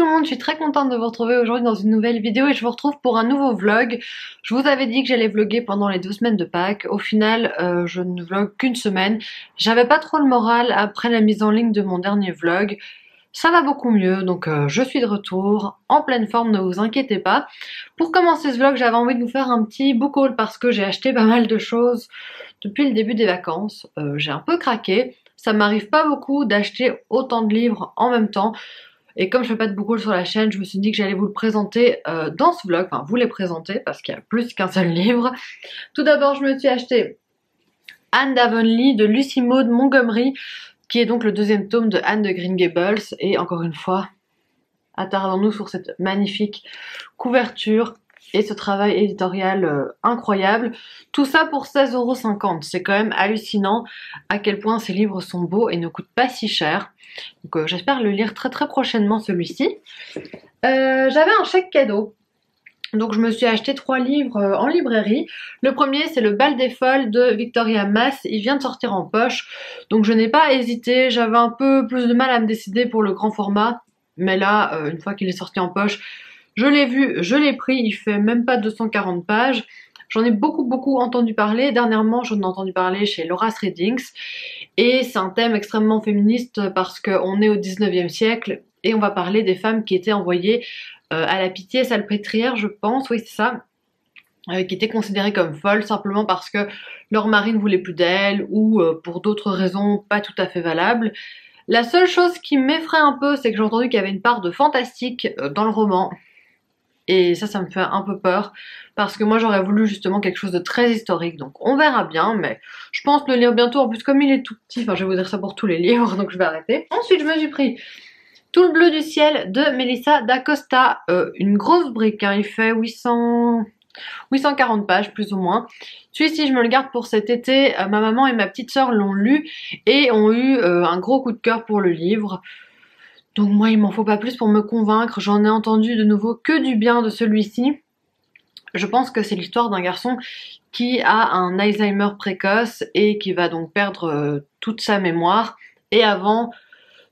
le monde, je suis très contente de vous retrouver aujourd'hui dans une nouvelle vidéo et je vous retrouve pour un nouveau vlog. Je vous avais dit que j'allais vlogger pendant les 2 semaines de Pâques. Au final, je ne vlog qu'une semaine. J'avais pas trop le moral après la mise en ligne de mon dernier vlog. Ça va beaucoup mieux, donc je suis de retour, en pleine forme, ne vous inquiétez pas. Pour commencer ce vlog, j'avais envie de vous faire un petit book haul parce que j'ai acheté pas mal de choses depuis le début des vacances. J'ai un peu craqué. Ça m'arrive pas beaucoup d'acheter autant de livres en même temps. Et comme je fais pas de book haul sur la chaîne, je me suis dit que j'allais vous le présenter dans ce vlog. Enfin, vous les présenter parce qu'il y a plus qu'un seul livre. Tout d'abord, je me suis acheté Anne d'Avonlea de Lucy Maud Montgomery, qui est donc le 2e tome de Anne de Green Gables. Et encore une fois, attardons-nous sur cette magnifique couverture et ce travail éditorial incroyable. Tout ça pour 16,50 €. C'est quand même hallucinant à quel point ces livres sont beaux et ne coûtent pas si cher. Donc j'espère le lire très prochainement celui-ci. J'avais un chèque cadeau. Donc je me suis acheté 3 livres en librairie. Le premier c'est Le Bal des Folles de Victoria Mass. Il vient de sortir en poche. Donc je n'ai pas hésité. J'avais un peu plus de mal à me décider pour le grand format. Mais là, une fois qu'il est sorti en poche, je l'ai vu, je l'ai pris. Il fait même pas 240 pages. J'en ai beaucoup entendu parler. Dernièrement, j'en ai entendu parler chez Laura's Readings. Et c'est un thème extrêmement féministe parce qu'on est au 19e siècle et on va parler des femmes qui étaient envoyées à la pitié salpêtrière, je pense, oui c'est ça, qui étaient considérées comme folles simplement parce que leur mari ne voulait plus d'elles ou pour d'autres raisons pas tout à fait valables. La seule chose qui m'effraie un peu, c'est que j'ai entendu qu'il y avait une part de fantastique dans le roman. Et ça me fait un peu peur, parce que moi j'aurais voulu justement quelque chose de très historique, donc on verra bien, mais je pense le lire bientôt, en plus comme il est tout petit, enfin je vais vous dire ça pour tous les livres, donc je vais arrêter. Ensuite je me suis pris Tout le bleu du ciel de Melissa d'Acosta, une grosse brique, hein, il fait 840 pages plus ou moins. Celui-ci je me le garde pour cet été, ma maman et ma petite sœur l'ont lu et ont eu un gros coup de cœur pour le livre. Donc moi il m'en faut pas plus pour me convaincre, j'en ai entendu de nouveau que du bien de celui-ci. Je pense que c'est l'histoire d'un garçon qui a un Alzheimer précoce et qui va donc perdre toute sa mémoire. Et avant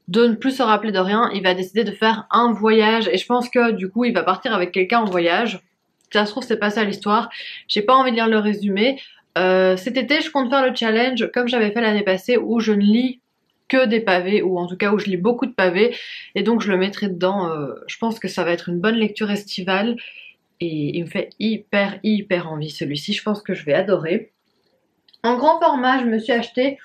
de ne plus se rappeler de rien, il va décider de faire un voyage. Et je pense que du coup il va partir avec quelqu'un en voyage. Si ça se trouve c'est pas ça l'histoire, j'ai pas envie de lire le résumé. Cet été je compte faire le challenge comme j'avais fait l'année passée où je ne lis que des pavés, ou en tout cas où je lis beaucoup de pavés, et donc je le mettrai dedans. Je pense que ça va être une bonne lecture estivale et il me fait hyper envie celui-ci, je pense que je vais adorer. En grand format je me suis acheté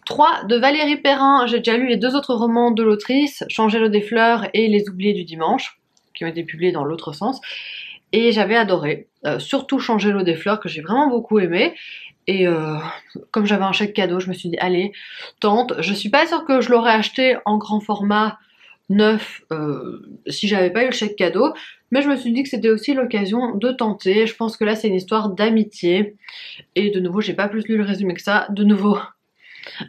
3 de Valérie Perrin. J'ai déjà lu les 2 autres romans de l'autrice, Changer l'eau des fleurs et Les oubliés du dimanche, qui ont été publiés dans l'autre sens, et j'avais adoré, surtout Changer l'eau des fleurs que j'ai vraiment beaucoup aimé. Et comme j'avais un chèque cadeau, je me suis dit allez, tente. Je suis pas sûre que je l'aurais acheté en grand format neuf si j'avais pas eu le chèque cadeau, mais je me suis dit que c'était aussi l'occasion de tenter. Je pense que là c'est une histoire d'amitié, et de nouveau j'ai pas plus lu le résumé que ça. De nouveau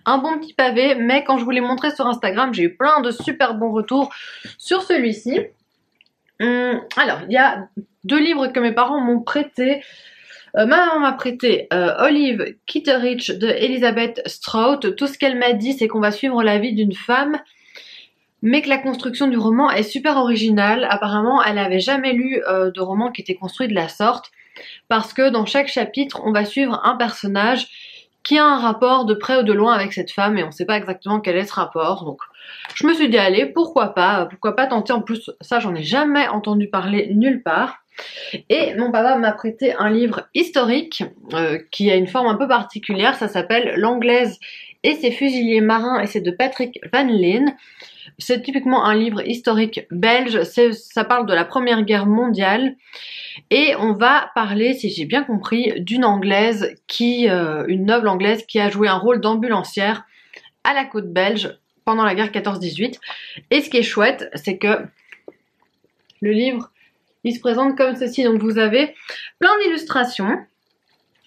un bon petit pavé, mais quand je vous l'ai montré sur Instagram, j'ai eu plein de super bons retours sur celui-ci. Alors il y a 2 livres que mes parents m'ont prêté. Ma maman m'a prêté Olive Kitteridge de Elizabeth Strout. Tout ce qu'elle m'a dit, c'est qu'on va suivre la vie d'une femme, mais que la construction du roman est super originale. Apparemment, elle n'avait jamais lu de roman qui était construit de la sorte, parce que dans chaque chapitre, on va suivre un personnage qui a un rapport de près ou de loin avec cette femme, et on ne sait pas exactement quel est ce rapport. Donc je me suis dit allez, pourquoi pas tenter. En plus ça j'en ai jamais entendu parler nulle part. Et mon papa m'a prêté un livre historique qui a une forme un peu particulière. Ça s'appelle L'Anglaise et ses fusiliers marins, et c'est de Patrick Van Lien. C'est typiquement un livre historique belge. Ça parle de la Première Guerre mondiale, et on va parler, si j'ai bien compris, d'une anglaise une noble anglaise qui a joué un rôle d'ambulancière à la côte belge pendant la guerre 14-18. Et ce qui est chouette, c'est que le livre il se présente comme ceci. Donc vous avez plein d'illustrations,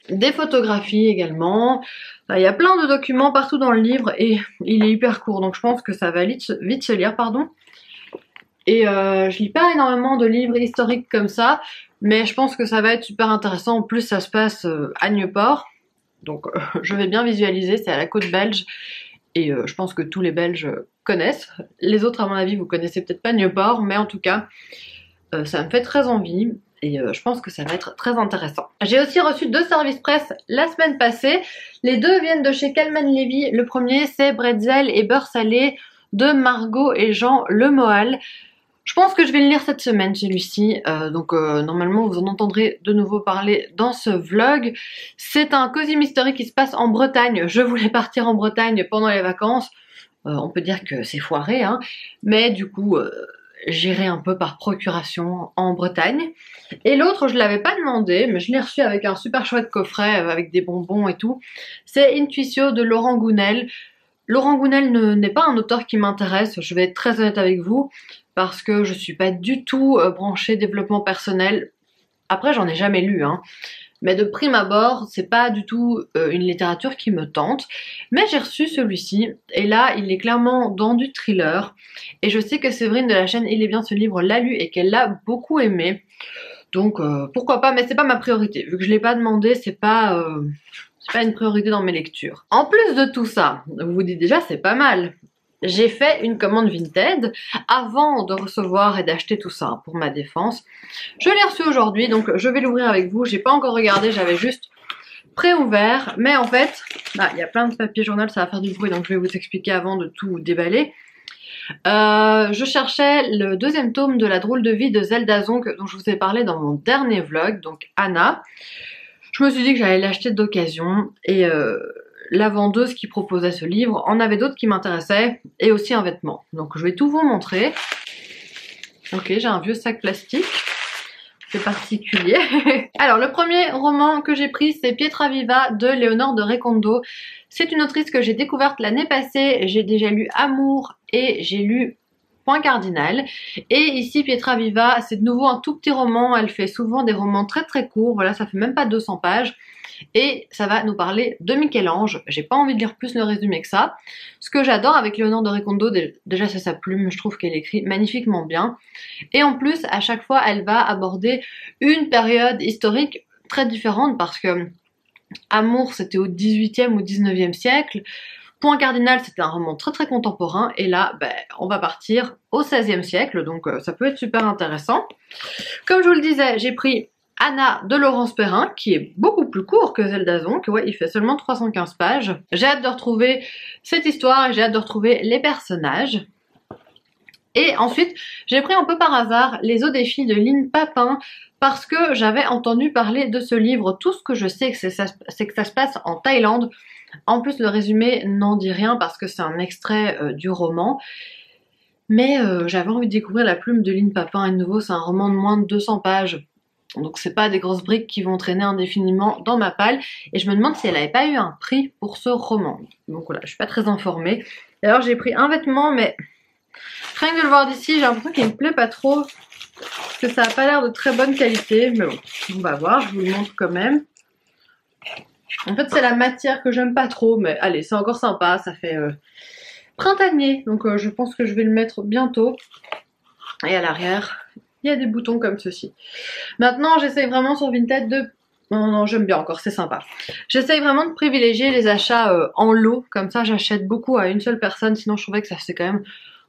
des photographies également. Il y a plein de documents partout dans le livre et il est hyper court. Donc je pense que ça va vite se lire, pardon. Et je lis pas énormément de livres historiques comme ça, mais je pense que ça va être super intéressant. En plus ça se passe à Nieuport. Donc je vais bien visualiser, c'est à la côte belge. et je pense que tous les Belges connaissent. Les autres, à mon avis, vous connaissez peut-être pas Nieuport, mais en tout cas, ça me fait très envie. Et je pense que ça va être très intéressant. J'ai aussi reçu 2 services presse la semaine passée. Les 2 viennent de chez Calman Levy. Le premier, c'est Bretzel et beurre salé de Margot et Jean Lemoal. Je pense que je vais le lire cette semaine, celui-ci. Donc normalement, vous en entendrez de nouveau parler dans ce vlog. C'est un cosy mystery qui se passe en Bretagne. Je voulais partir en Bretagne pendant les vacances. On peut dire que c'est foiré, hein. Mais du coup, j'irai un peu par procuration en Bretagne. Et l'autre, je l'avais pas demandé, mais je l'ai reçu avec un super chouette coffret, avec des bonbons et tout. C'est Intuitio de Laurent Gounel. Laurent Gounel n'est pas un auteur qui m'intéresse, je vais être très honnête avec vous, parce que je suis pas du tout branchée développement personnel. Après, j'en ai jamais lu, hein. Mais de prime abord, c'est pas du tout une littérature qui me tente. Mais j'ai reçu celui-ci, et là, il est clairement dans du thriller. Et je sais que Séverine de la chaîne Il est bien ce livre l'a lu et qu'elle l'a beaucoup aimé. Donc pourquoi pas, mais c'est pas ma priorité. Vu que je l'ai pas demandé, c'est pas une priorité dans mes lectures. En plus de tout ça, vous vous dites déjà c'est pas mal. J'ai fait une commande Vinted avant de recevoir et d'acheter tout ça pour ma défense. Je l'ai reçu aujourd'hui, donc je vais l'ouvrir avec vous. J'ai pas encore regardé, j'avais juste pré-ouvert. Mais en fait, il y a plein de papier journal, ça va faire du bruit, donc je vais vous expliquer avant de tout déballer. Je cherchais le 2e tome de La drôle de vie de Zelda Zonk dont je vous ai parlé dans mon dernier vlog, donc Anna. Je me suis dit que j'allais l'acheter d'occasion et la vendeuse qui proposait ce livre en avait d'autres qui m'intéressaient et aussi un vêtement. Donc je vais tout vous montrer. Ok, j'ai un vieux sac plastique. C'est particulier. Alors le premier roman que j'ai pris, c'est Pietra Viva de Léonore de Recondo. C'est une autrice que j'ai découverte l'année passée. J'ai déjà lu Amour et j'ai lu Point cardinal. Et ici, Pietra Viva, c'est de nouveau un tout petit roman. Elle fait souvent des romans très très courts. Voilà, ça fait même pas 200 pages. Et ça va nous parler de Michel-Ange. J'ai pas envie de lire plus le résumé que ça. Ce que j'adore avec Léonore de Recondo, déjà c'est sa plume, je trouve qu'elle écrit magnifiquement bien. Et en plus, à chaque fois, elle va aborder une période historique très différente parce que Amour, c'était au 18e ou 19e siècle. Point cardinal, c'était un roman très très contemporain. Et là, on va partir au 16e siècle. Donc ça peut être super intéressant. Comme je vous le disais, j'ai pris Anna de Laurence Perrin, qui est beaucoup plus court que Zelda Zonk. Ouais, il fait seulement 315 pages. J'ai hâte de retrouver cette histoire et j'ai hâte de retrouver les personnages. Et ensuite, j'ai pris un peu par hasard Les eaux des filles de Lynn Papin parce que j'avais entendu parler de ce livre. Tout ce que je sais, c'est que ça se passe en Thaïlande. En plus, le résumé n'en dit rien parce que c'est un extrait du roman. Mais j'avais envie de découvrir la plume de Lynn Papin. Et de nouveau, c'est un roman de moins de 200 pages. Donc c'est pas des grosses briques qui vont traîner indéfiniment dans ma palle. Et je me demande si elle avait pas eu un prix pour ce roman. Donc voilà, je suis pas très informée. D'ailleurs, j'ai pris un vêtement, mais rien que de le voir d'ici, j'ai l'impression qu'il me plaît pas trop. Parce que ça a pas l'air de très bonne qualité. Mais bon, on va voir, je vous le montre quand même. En fait, c'est la matière que j'aime pas trop. Mais allez, c'est encore sympa. Ça fait printanier. Donc je pense que je vais le mettre bientôt. Et à l'arrière, il y a des boutons comme ceci. Maintenant, j'essaye vraiment sur Vinted de... Non, j'aime bien encore, c'est sympa. J'essaye vraiment de privilégier les achats en lot. Comme ça, j'achète beaucoup à une seule personne. Sinon, je trouvais que ça faisait quand même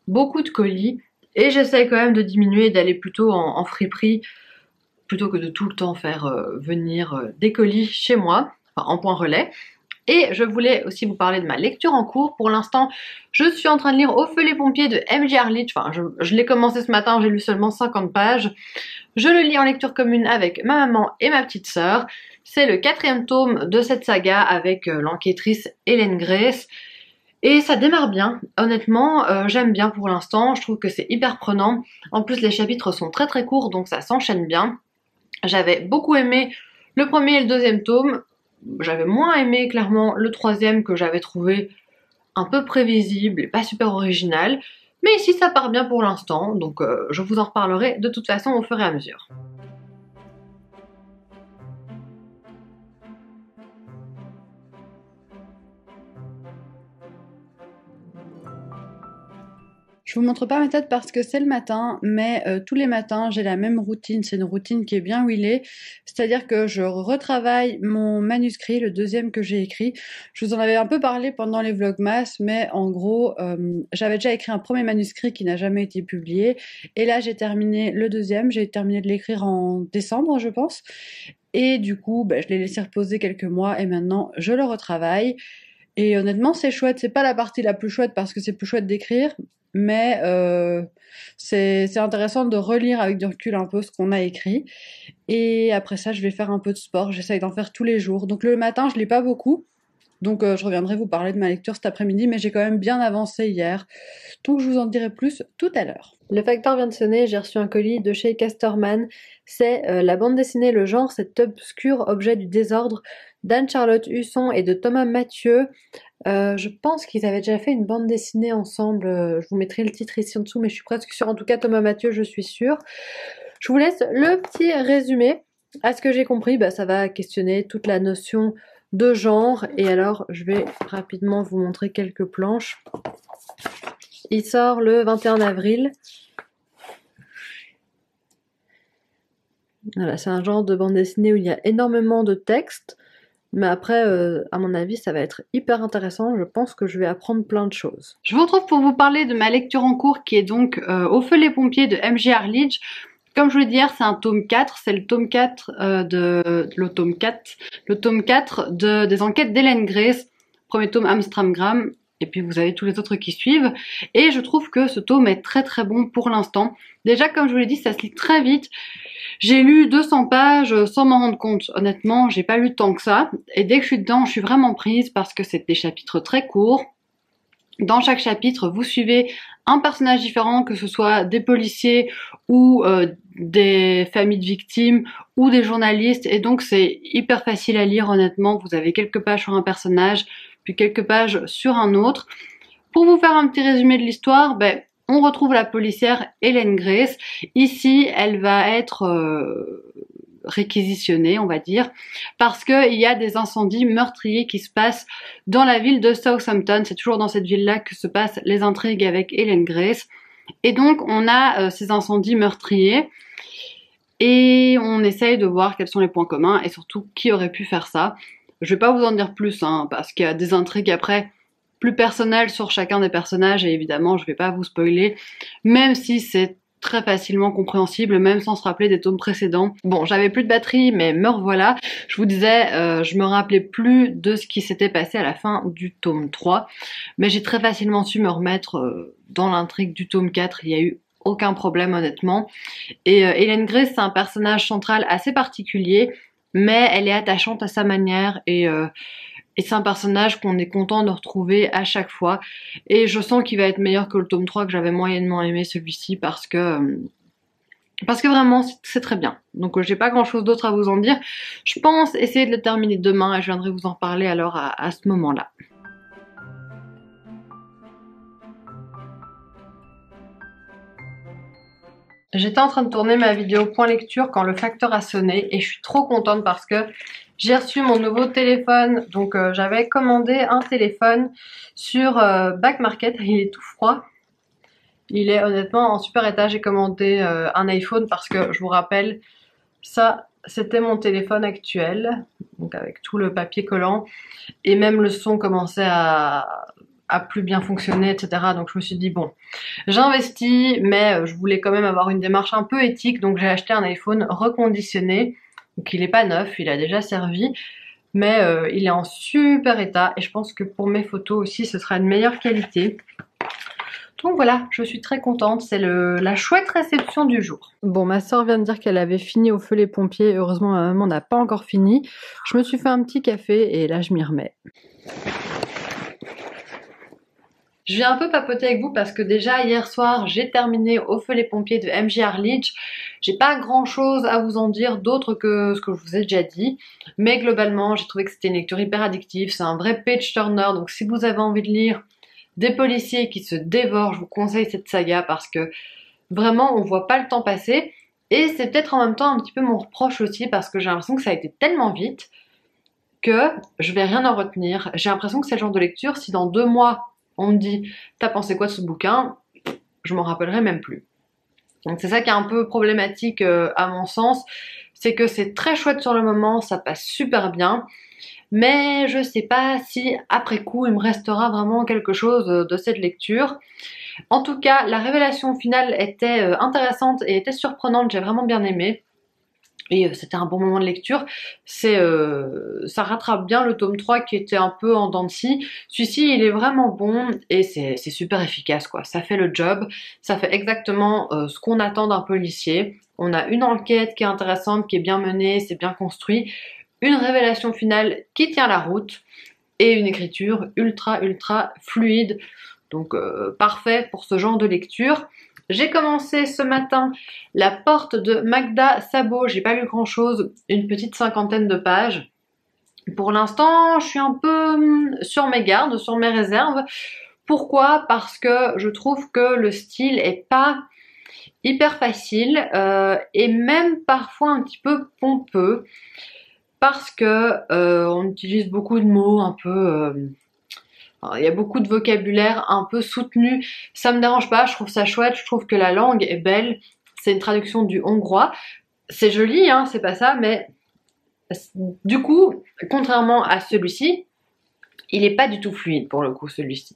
beaucoup de colis. Et j'essaye quand même de diminuer et d'aller plutôt en friperie plutôt que de tout le temps faire venir des colis chez moi, enfin, en point relais. Et je voulais aussi vous parler de ma lecture en cours. Pour l'instant, je suis en train de lire Au feu les pompiers de M.J. Arlitch. Enfin, je l'ai commencé ce matin, j'ai lu seulement 50 pages. Je le lis en lecture commune avec ma maman et ma petite sœur. C'est le 4e tome de cette saga avec l'enquêtrice Hélène Grace. Et ça démarre bien, honnêtement, j'aime bien pour l'instant, je trouve que c'est hyper prenant. En plus, les chapitres sont très très courts, donc ça s'enchaîne bien. J'avais beaucoup aimé le 1er et le 2e tome. J'avais moins aimé clairement le 3e que j'avais trouvé un peu prévisible et pas super original. Mais ici ça part bien pour l'instant, donc je vous en reparlerai de toute façon au fur et à mesure. Je vous montre pas ma tête parce que c'est le matin, mais tous les matins j'ai la même routine, c'est une routine qui est bien huilée, c'est-à-dire que je retravaille mon manuscrit, le deuxième que j'ai écrit. Je vous en avais un peu parlé pendant les vlogmas, mais en gros j'avais déjà écrit un premier manuscrit qui n'a jamais été publié, et là j'ai terminé le deuxième, j'ai terminé de l'écrire en décembre je pense, et du coup je l'ai laissé reposer quelques mois et maintenant je le retravaille. Et honnêtement, c'est chouette. C'est pas la partie la plus chouette parce que c'est plus chouette d'écrire, mais c'est intéressant de relire avec du recul un peu ce qu'on a écrit. Et après ça, je vais faire un peu de sport. J'essaye d'en faire tous les jours. Donc le matin, je lis pas beaucoup. Donc je reviendrai vous parler de ma lecture cet après-midi, mais j'ai quand même bien avancé hier. Donc je vous en dirai plus tout à l'heure. Le facteur vient de sonner, j'ai reçu un colis de chez Casterman. C'est la bande dessinée Le Genre, cet obscur objet du désordre d'Anne-Charlotte Husson et de Thomas Mathieu. Je pense qu'ils avaient déjà fait une bande dessinée ensemble, je vous mettrai le titre ici en dessous, mais je suis presque sûre, en tout cas Thomas Mathieu, je suis sûre. Je vous laisse le petit résumé. À ce que j'ai compris, ça va questionner toute la notion de genre, et alors je vais rapidement vous montrer quelques planches. Il sort le 21 avril. Voilà, c'est un genre de bande dessinée où il y a énormément de texte. Mais après, à mon avis, ça va être hyper intéressant. Je pense que je vais apprendre plein de choses. Je vous retrouve pour vous parler de ma lecture en cours qui est donc Au feu les pompiers de M.J. Arledge. Comme je vous l'ai dit hier, c'est un tome 4. C'est le tome 4 des enquêtes d'Hélène Grace. Premier tome Amstramgram. Et puis vous avez tous les autres qui suivent. Et je trouve que ce tome est très très bon pour l'instant. Déjà, comme je vous l'ai dit, ça se lit très vite. J'ai lu 200 pages sans m'en rendre compte. Honnêtement, j'ai pas lu tant que ça. Et dès que je suis dedans, je suis vraiment prise parce que c'est des chapitres très courts. Dans chaque chapitre, vous suivez un personnage différent, que ce soit des policiers ou des familles de victimes ou des journalistes. Et donc, c'est hyper facile à lire, honnêtement. Vous avez quelques pages sur un personnage, puis quelques pages sur un autre. Pour vous faire un petit résumé de l'histoire, on retrouve la policière Hélène Grace. Ici, elle va être réquisitionnée, on va dire, parce qu'il y a des incendies meurtriers qui se passent dans la ville de Southampton. C'est toujours dans cette ville-là que se passent les intrigues avec Hélène Grace. Et donc, on a ces incendies meurtriers et on essaye de voir quels sont les points communs et surtout qui aurait pu faire ça. Je vais pas vous en dire plus, parce qu'il y a des intrigues après plus personnelles sur chacun des personnages et évidemment, je vais pas vous spoiler, même si c'est très facilement compréhensible, même sans se rappeler des tomes précédents. Bon, j'avais plus de batterie, mais me revoilà. Je vous disais, je me rappelais plus de ce qui s'était passé à la fin du tome 3, mais j'ai très facilement su me remettre dans l'intrigue du tome 4, il y a eu aucun problème honnêtement. Et Hélène Grace, c'est un personnage central assez particulier, mais elle est attachante à sa manière et c'est un personnage qu'on est content de retrouver à chaque fois. Et je sens qu'il va être meilleur que le tome 3 que j'avais moyennement aimé celui-ci parce que vraiment c'est très bien. Donc j'ai pas grand chose d'autre à vous en dire. Je pense essayer de le terminer demain et je viendrai vous en parler alors à ce moment-là. J'étais en train de tourner ma vidéo point lecture quand le facteur a sonné et je suis trop contente parce que j'ai reçu mon nouveau téléphone. Donc j'avais commandé un téléphone sur Back Market, il est tout froid. Il est honnêtement en super état. J'ai commandé un iPhone parce que je vous rappelle, ça c'était mon téléphone actuel, donc avec tout le papier collant et même le son commençait à plus bien fonctionner, etc. Donc je me suis dit bon, j'investis, mais je voulais quand même avoir une démarche un peu éthique, donc j'ai acheté un iPhone reconditionné. Donc il est pas neuf, il a déjà servi, mais il est en super état et je pense que pour mes photos aussi ce sera une meilleure qualité. Donc voilà, je suis très contente, c'est la chouette réception du jour. Bon, ma soeur vient de dire qu'elle avait fini Au feu les pompiers, heureusement ma maman n'a pas encore fini. Je me suis fait un petit café et là je m'y remets. Je viens un peu papoter avec vous parce que déjà hier soir j'ai terminé Au feu les pompiers de M.J. Arledge. J'ai pas grand chose à vous en dire d'autre que ce que je vous ai déjà dit, mais globalement j'ai trouvé que c'était une lecture hyper addictive, c'est un vrai page turner, donc si vous avez envie de lire des policiers qui se dévorent, je vous conseille cette saga parce que vraiment on voit pas le temps passer et c'est peut-être en même temps un petit peu mon reproche aussi parce que j'ai l'impression que ça a été tellement vite que je vais rien en retenir. J'ai l'impression que c'est le genre de lecture, si dans 2 mois on me dit t'as pensé quoi de ce bouquin, je m'en rappellerai même plus. Donc c'est ça qui est un peu problématique à mon sens, c'est que c'est très chouette sur le moment, ça passe super bien, mais je sais pas si après coup il me restera vraiment quelque chose de cette lecture. En tout cas, la révélation finale était intéressante et était surprenante, j'ai vraiment bien aimé. Et c'était un bon moment de lecture. Ça rattrape bien le tome 3 qui était un peu en dents de scie. Celui-ci, il est vraiment bon et c'est super efficace, quoi. Ça fait le job, ça fait exactement ce qu'on attend d'un policier. On a une enquête qui est intéressante, qui est bien menée, c'est bien construit. Une révélation finale qui tient la route et une écriture ultra fluide. Donc parfait pour ce genre de lecture. J'ai commencé ce matin La Porte de Magda Szabo, j'ai pas lu grand chose, une petite 50aine de pages. Pour l'instant, je suis un peu sur mes gardes, sur mes réserves. Pourquoi? Parce que je trouve que le style est pas hyper facile et même parfois un petit peu pompeux parce que on utilise beaucoup de mots un peu il y a beaucoup de vocabulaire un peu soutenu, ça me dérange pas, je trouve ça chouette, je trouve que la langue est belle, c'est une traduction du hongrois, c'est joli, hein, c'est pas ça, mais du coup, contrairement à celui-ci, il est pas du tout fluide pour le coup celui-ci.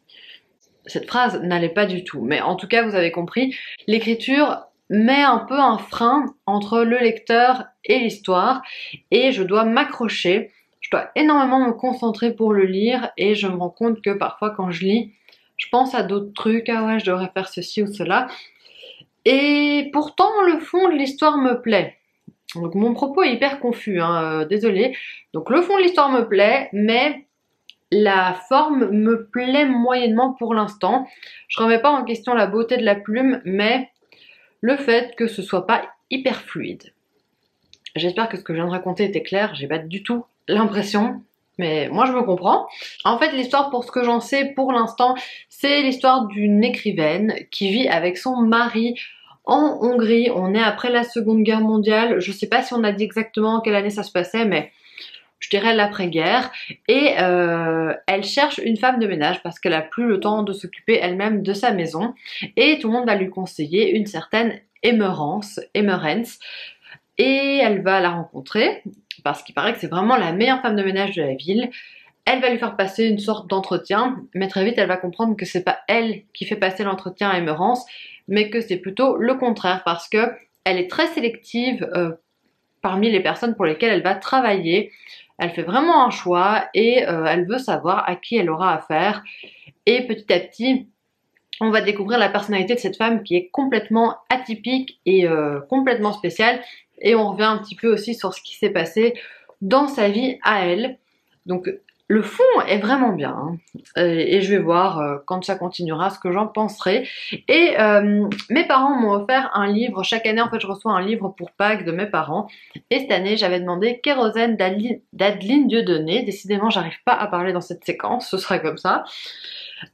Cette phrase n'allait pas du tout, mais en tout cas vous avez compris, l'écriture met un peu un frein entre le lecteur et l'histoire, et je dois m'accrocher. Je dois énormément me concentrer pour le lire et je me rends compte que parfois quand je lis, je pense à d'autres trucs, ah ouais je devrais faire ceci ou cela. Et pourtant le fond de l'histoire me plaît. Donc mon propos est hyper confus, hein, désolé. Donc le fond de l'histoire me plaît, mais la forme me plaît moyennement pour l'instant. Je remets pas en question la beauté de la plume, mais le fait que ce soit pas hyper fluide. J'espère que ce que je viens de raconter était clair, j'ai pas du tout l'impression, mais moi je me comprends. En fait, l'histoire, pour ce que j'en sais pour l'instant, c'est l'histoire d'une écrivaine qui vit avec son mari en Hongrie. On est après la Seconde Guerre mondiale, je sais pas si on a dit exactement en quelle année ça se passait, mais je dirais l'après-guerre, et elle cherche une femme de ménage parce qu'elle a plus le temps de s'occuper elle-même de sa maison, et tout le monde va lui conseiller une certaine Emmerence, et elle va la rencontrer parce qu'il paraît que c'est vraiment la meilleure femme de ménage de la ville. Elle va lui faire passer une sorte d'entretien, mais très vite elle va comprendre que c'est pas elle qui fait passer l'entretien à Emmerence, mais que c'est plutôt le contraire parce que elle est très sélective parmi les personnes pour lesquelles elle va travailler. Elle fait vraiment un choix et elle veut savoir à qui elle aura affaire. Et petit à petit, on va découvrir la personnalité de cette femme qui est complètement atypique et complètement spéciale. Et on revient un petit peu aussi sur ce qui s'est passé dans sa vie à elle. Donc le fond est vraiment bien, hein. Et je vais voir quand ça continuera ce que j'en penserai. Et mes parents m'ont offert un livre. Chaque année en fait je reçois un livre pour Pâques de mes parents. Et cette année j'avais demandé Kérosène d'Adeline Dieudonné. Décidément j'arrive pas à parler dans cette séquence, ce sera comme ça.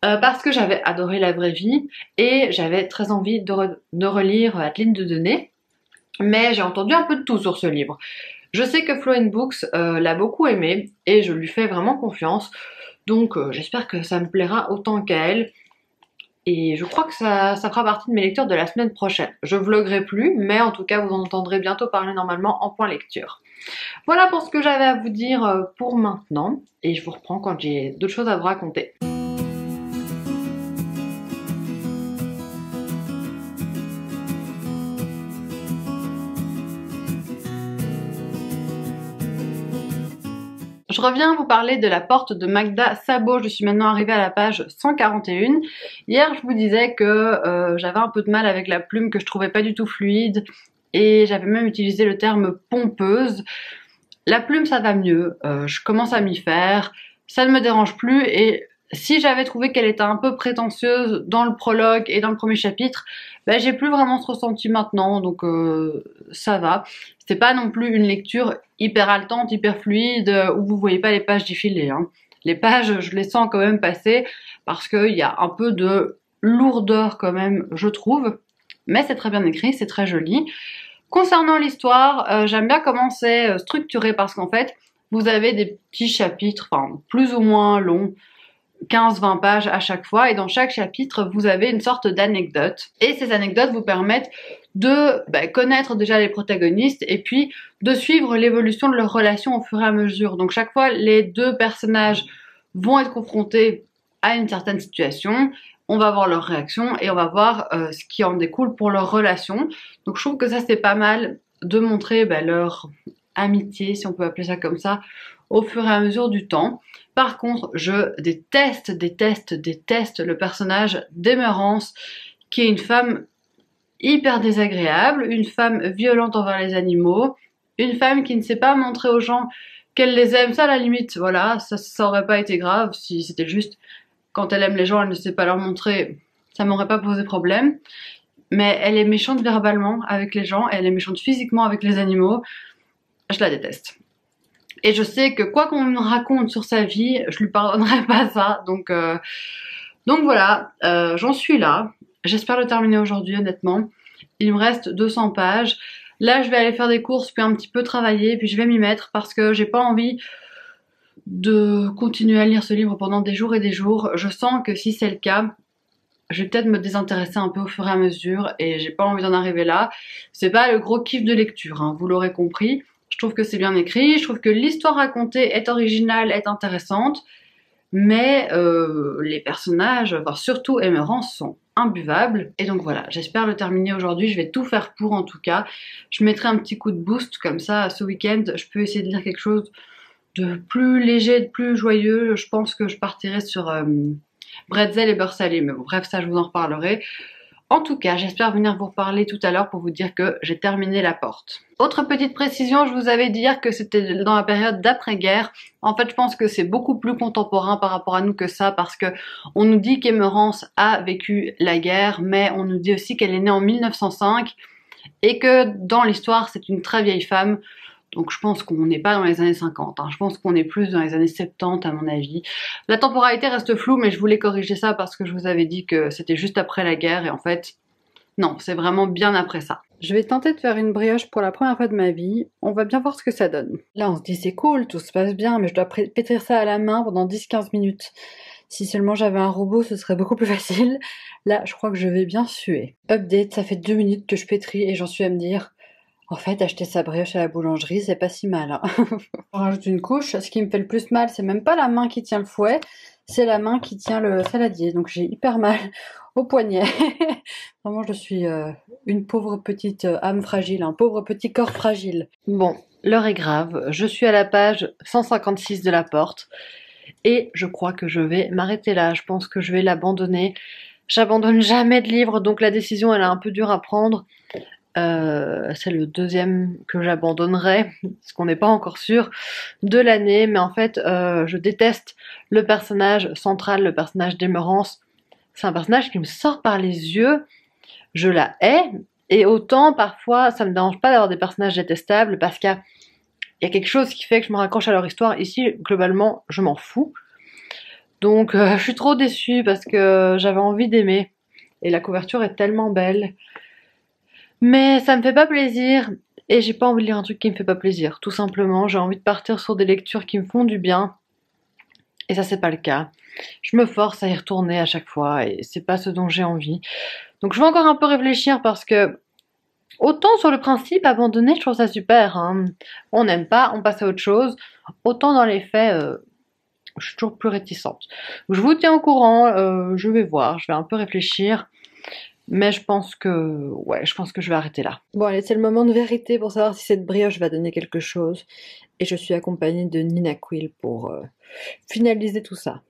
Parce que j'avais adoré La Vraie Vie et j'avais très envie de relire Adeline Dieudonné. Mais j'ai entendu un peu de tout sur ce livre. Je sais que Flow Books l'a beaucoup aimé et je lui fais vraiment confiance. Donc j'espère que ça me plaira autant qu'à elle. Et je crois que ça fera partie de mes lectures de la semaine prochaine. Je vloguerai plus, mais en tout cas vous en entendrez bientôt parler normalement en point lecture. Voilà pour ce que j'avais à vous dire pour maintenant. Et je vous reprends quand j'ai d'autres choses à vous raconter. Je reviens vous parler de La Porte de Magda Szabo. Je suis maintenant arrivée à la page 141. Hier, je vous disais que j'avais un peu de mal avec la plume, que je trouvais pas du tout fluide, et j'avais même utilisé le terme pompeuse. La plume, ça va mieux. Je commence à m'y faire. Ça ne me dérange plus, et si j'avais trouvé qu'elle était un peu prétentieuse dans le prologue et dans le premier chapitre, ben, j'ai plus vraiment ce ressenti maintenant, donc ça va. C'est pas non plus une lecture hyper haletante, hyper fluide, où vous voyez pas les pages défiler, hein. Les pages, je les sens quand même passer, parce qu'il y a un peu de lourdeur quand même, je trouve. Mais c'est très bien écrit, c'est très joli. Concernant l'histoire, j'aime bien comment c'est structuré, parce qu'en fait, vous avez des petits chapitres, enfin plus ou moins longs, 15-20 pages à chaque fois, et dans chaque chapitre, vous avez une sorte d'anecdote. Et ces anecdotes vous permettent de connaître déjà les protagonistes et puis de suivre l'évolution de leur relation au fur et à mesure. Donc chaque fois, les deux personnages vont être confrontés à une certaine situation, on va voir leur réaction et on va voir ce qui en découle pour leur relation. Donc je trouve que ça c'est pas mal de montrer leur amitié, si on peut appeler ça comme ça, au fur et à mesure du temps. Par contre, je déteste le personnage d'Emerence, qui est une femme hyper désagréable, une femme violente envers les animaux, une femme qui ne sait pas montrer aux gens qu'elle les aime. Ça, à la limite, voilà, ça aurait pas été grave si c'était juste quand elle aime les gens, elle ne sait pas leur montrer, ça m'aurait pas posé problème. Mais elle est méchante verbalement avec les gens, elle est méchante physiquement avec les animaux. Je la déteste. Et je sais que quoi qu'on me raconte sur sa vie, je lui pardonnerai pas ça. Donc voilà, j'en suis là. J'espère le terminer aujourd'hui, honnêtement. Il me reste 200 pages. Là, je vais aller faire des courses, puis un petit peu travailler, puis je vais m'y mettre parce que j'ai pas envie de continuer à lire ce livre pendant des jours et des jours. Je sens que si c'est le cas, je vais peut-être me désintéresser un peu au fur et à mesure et j'ai pas envie d'en arriver là. C'est pas le gros kiff de lecture, hein, vous l'aurez compris. Je trouve que c'est bien écrit, je trouve que l'histoire racontée est originale, est intéressante, mais les personnages, enfin, surtout Emerence, sont imbuvables. Et donc voilà, j'espère le terminer aujourd'hui, je vais tout faire pour en tout cas. Je mettrai un petit coup de boost comme ça ce week-end, je peux essayer de lire quelque chose de plus léger, de plus joyeux. Je pense que je partirai sur bretzel et beurre salé, mais bon, bref, ça je vous en reparlerai. En tout cas, j'espère venir vous reparler tout à l'heure pour vous dire que j'ai terminé La Porte. Autre petite précision, je vous avais dit hier que c'était dans la période d'après-guerre. En fait, je pense que c'est beaucoup plus contemporain par rapport à nous que ça, parce que on nous dit qu'Emerence a vécu la guerre, mais on nous dit aussi qu'elle est née en 1905 et que dans l'histoire, c'est une très vieille femme. Donc je pense qu'on n'est pas dans les années 50, hein. Je pense qu'on est plus dans les années 70 à mon avis. La temporalité reste floue, mais je voulais corriger ça parce que je vous avais dit que c'était juste après la guerre et en fait, non, c'est vraiment bien après ça. Je vais tenter de faire une brioche pour la première fois de ma vie, on va bien voir ce que ça donne. Là on se dit c'est cool, tout se passe bien, mais je dois pétrir ça à la main pendant 10-15 minutes. Si seulement j'avais un robot, ce serait beaucoup plus facile. Là, je crois que je vais bien suer. Update, ça fait 2 minutes que je pétris et j'en suis à me dire... En fait, acheter sa brioche à la boulangerie, c'est pas si mal. Hein. On rajoute une couche. Ce qui me fait le plus mal, c'est même pas la main qui tient le fouet, c'est la main qui tient le saladier. Donc j'ai hyper mal au poignet. Vraiment, je suis une pauvre petite âme fragile, un pauvre petit corps fragile. Bon, l'heure est grave. Je suis à la page 156 de La Porte et je crois que je vais m'arrêter là. Je pense que je vais l'abandonner. J'abandonne jamais de livres, donc la décision, elle est un peu dure à prendre. C'est le deuxième que j'abandonnerai, parce qu'on n'est pas encore sûr de l'année, mais en fait je déteste le personnage central, le personnage d'Emerence. C'est un personnage qui me sort par les yeux, je la hais, et autant parfois ça me dérange pas d'avoir des personnages détestables, parce qu'il y a quelque chose qui fait que je me raccroche à leur histoire. Ici, globalement, je m'en fous. Donc je suis trop déçue parce que j'avais envie d'aimer, et la couverture est tellement belle. Mais ça me fait pas plaisir et j'ai pas envie de lire un truc qui me fait pas plaisir. Tout simplement, j'ai envie de partir sur des lectures qui me font du bien. Et ça, c'est pas le cas. Je me force à y retourner à chaque fois et c'est pas ce dont j'ai envie. Donc je vais encore un peu réfléchir parce que autant sur le principe, abandonner, je trouve ça super. Hein. On n'aime pas, on passe à autre chose. Autant dans les faits, je suis toujours plus réticente. Je vous tiens au courant, je vais voir, je vais un peu réfléchir. Mais je pense que je vais arrêter là. Bon allez, c'est le moment de vérité pour savoir si cette brioche va donner quelque chose. Et je suis accompagnée de Nina Quill pour finaliser tout ça.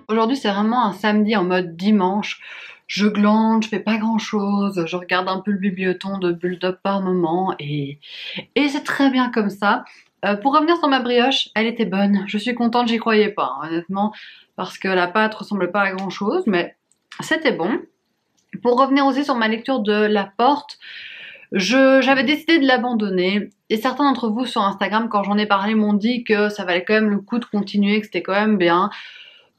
Aujourd'hui, c'est vraiment un samedi en mode dimanche. Je glande, je fais pas grand chose, je regarde un peu le bibliothon de Bulldog par moment et c'est très bien comme ça. Pour revenir sur ma brioche, elle était bonne, je suis contente, j'y croyais pas, hein, honnêtement, parce que la pâte ressemble pas à grand chose, mais c'était bon. Pour revenir aussi sur ma lecture de La Porte, j'avais décidé de l'abandonner et certains d'entre vous sur Instagram, quand j'en ai parlé, m'ont dit que ça valait quand même le coup de continuer, que c'était quand même bien.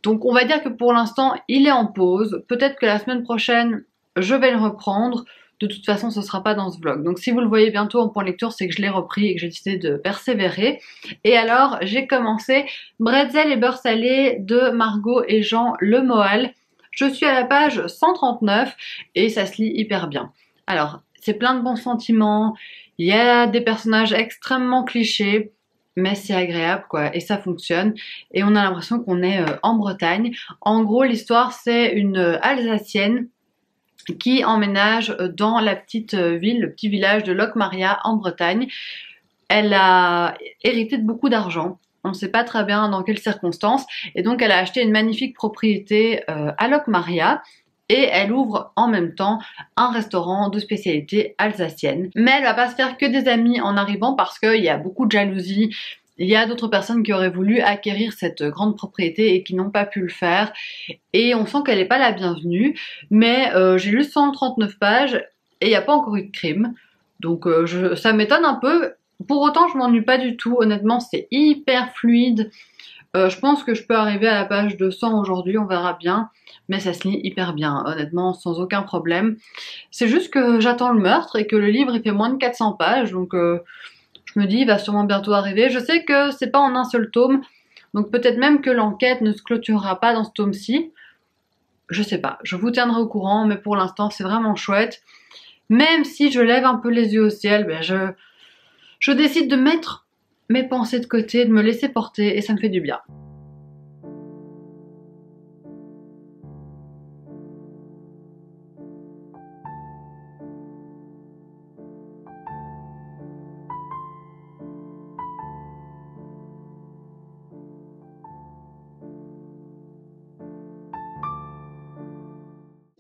Donc on va dire que pour l'instant il est en pause, peut-être que la semaine prochaine je vais le reprendre. De toute façon, ce sera pas dans ce vlog. Donc si vous le voyez bientôt en point lecture, c'est que je l'ai repris et que j'ai décidé de persévérer. Et alors, j'ai commencé Bretzel et beurre salé de Margot et Jean Le Moal. Je suis à la page 139 et ça se lit hyper bien. Alors, c'est plein de bons sentiments, il y a des personnages extrêmement clichés, mais c'est agréable quoi, et ça fonctionne. Et on a l'impression qu'on est en Bretagne. En gros, l'histoire, c'est une Alsacienne qui emménage dans la petite ville, le petit village de Locmaria en Bretagne. Elle a hérité de beaucoup d'argent, on ne sait pas très bien dans quelles circonstances, et donc elle a acheté une magnifique propriété à Locmaria, et elle ouvre en même temps un restaurant de spécialité alsacienne. Mais elle va pas se faire que des amis en arrivant parce qu'il y a beaucoup de jalousie. Il y a d'autres personnes qui auraient voulu acquérir cette grande propriété et qui n'ont pas pu le faire. Et on sent qu'elle n'est pas la bienvenue. Mais j'ai lu 139 pages et il n'y a pas encore eu de crime. Donc ça m'étonne un peu. Pour autant, je m'ennuie pas du tout. Honnêtement, c'est hyper fluide. Je pense que je peux arriver à la page 200 aujourd'hui, on verra bien. Mais ça se lit hyper bien, honnêtement, sans aucun problème. C'est juste que j'attends le meurtre et que le livre il fait moins de 400 pages. Donc je me dis, il va sûrement bientôt arriver. Je sais que c'est pas en un seul tome, donc peut-être même que l'enquête ne se clôturera pas dans ce tome-ci. Je sais pas, je vous tiendrai au courant, mais pour l'instant c'est vraiment chouette. Même si je lève un peu les yeux au ciel, ben je décide de mettre mes pensées de côté, de me laisser porter, et ça me fait du bien.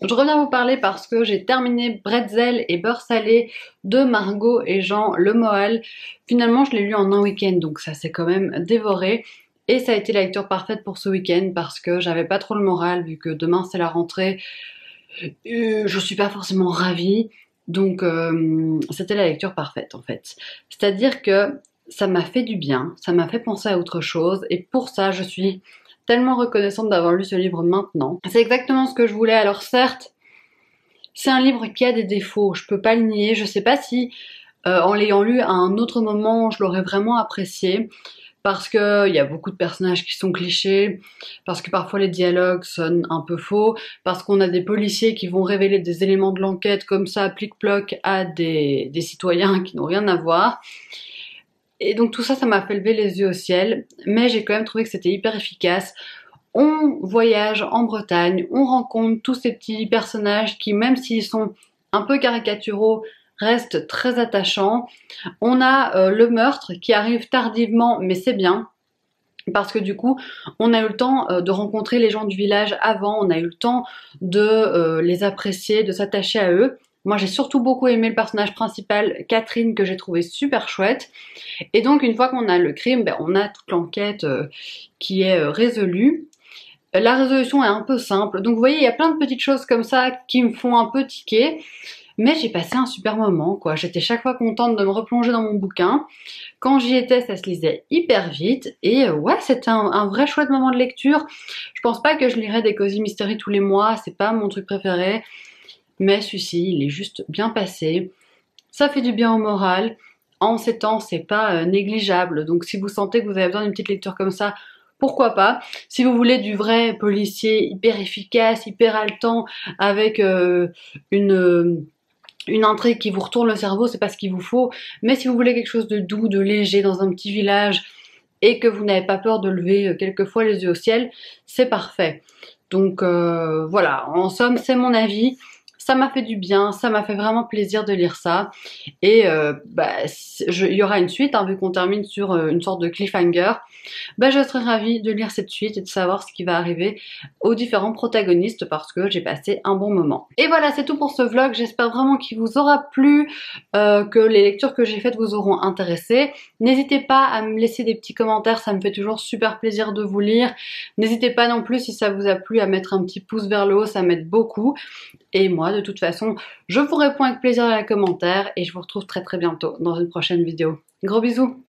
Je reviens vous parler parce que j'ai terminé Bretzel et beurre salé de Margot et Jean Le Moal. Finalement, je l'ai lu en un week-end, donc ça s'est quand même dévoré. Et ça a été la lecture parfaite pour ce week-end parce que j'avais pas trop le moral vu que demain c'est la rentrée. Je suis pas forcément ravie, donc c'était la lecture parfaite en fait. C'est-à-dire que ça m'a fait du bien, ça m'a fait penser à autre chose et pour ça je suis tellement reconnaissante d'avoir lu ce livre maintenant. C'est exactement ce que je voulais. Alors certes, c'est un livre qui a des défauts, je peux pas le nier. Je sais pas si en l'ayant lu à un autre moment, je l'aurais vraiment apprécié. Parce qu'il y a beaucoup de personnages qui sont clichés, parce que parfois les dialogues sonnent un peu faux, parce qu'on a des policiers qui vont révéler des éléments de l'enquête comme ça, plic-ploc, à des citoyens qui n'ont rien à voir. Et donc tout ça, ça m'a fait lever les yeux au ciel, mais j'ai quand même trouvé que c'était hyper efficace. On voyage en Bretagne, on rencontre tous ces petits personnages qui, même s'ils sont un peu caricaturaux, restent très attachants. On a le meurtre qui arrive tardivement, mais c'est bien. Parce que du coup, on a eu le temps de rencontrer les gens du village avant, on a eu le temps de les apprécier, de s'attacher à eux. Moi, j'ai surtout beaucoup aimé le personnage principal, Catherine, que j'ai trouvé super chouette. Et donc, une fois qu'on a le crime, ben, on a toute l'enquête qui est résolue. La résolution est un peu simple. Donc, vous voyez, il y a plein de petites choses comme ça qui me font un peu tiquer. Mais j'ai passé un super moment, quoi. J'étais chaque fois contente de me replonger dans mon bouquin. Quand j'y étais, ça se lisait hyper vite. Et ouais, c'était un vrai chouette moment de lecture. Je pense pas que je lirais des Cozy Mystery tous les mois. C'est pas mon truc préféré. Mais celui-ci, il est juste bien passé. Ça fait du bien au moral. En ces temps, c'est pas négligeable. Donc si vous sentez que vous avez besoin d'une petite lecture comme ça, pourquoi pas. Si vous voulez du vrai policier hyper efficace, hyper haletant, avec une intrigue qui vous retourne le cerveau, c'est pas ce qu'il vous faut. Mais si vous voulez quelque chose de doux, de léger, dans un petit village, et que vous n'avez pas peur de lever quelquefois les yeux au ciel, c'est parfait. Donc voilà, en somme, c'est mon avis. Ça m'a fait du bien, ça m'a fait vraiment plaisir de lire ça. Et il y aura une suite, hein, vu qu'on termine sur une sorte de cliffhanger. Je serais ravie de lire cette suite et de savoir ce qui va arriver aux différents protagonistes parce que j'ai passé un bon moment. Et voilà, c'est tout pour ce vlog. J'espère vraiment qu'il vous aura plu, que les lectures que j'ai faites vous auront intéressé. N'hésitez pas à me laisser des petits commentaires, ça me fait toujours super plaisir de vous lire. N'hésitez pas non plus, si ça vous a plu, à mettre un petit pouce vers le haut, ça m'aide beaucoup. Et moi, de toute façon, je vous réponds avec plaisir dans les commentaires et je vous retrouve très bientôt dans une prochaine vidéo. Gros bisous!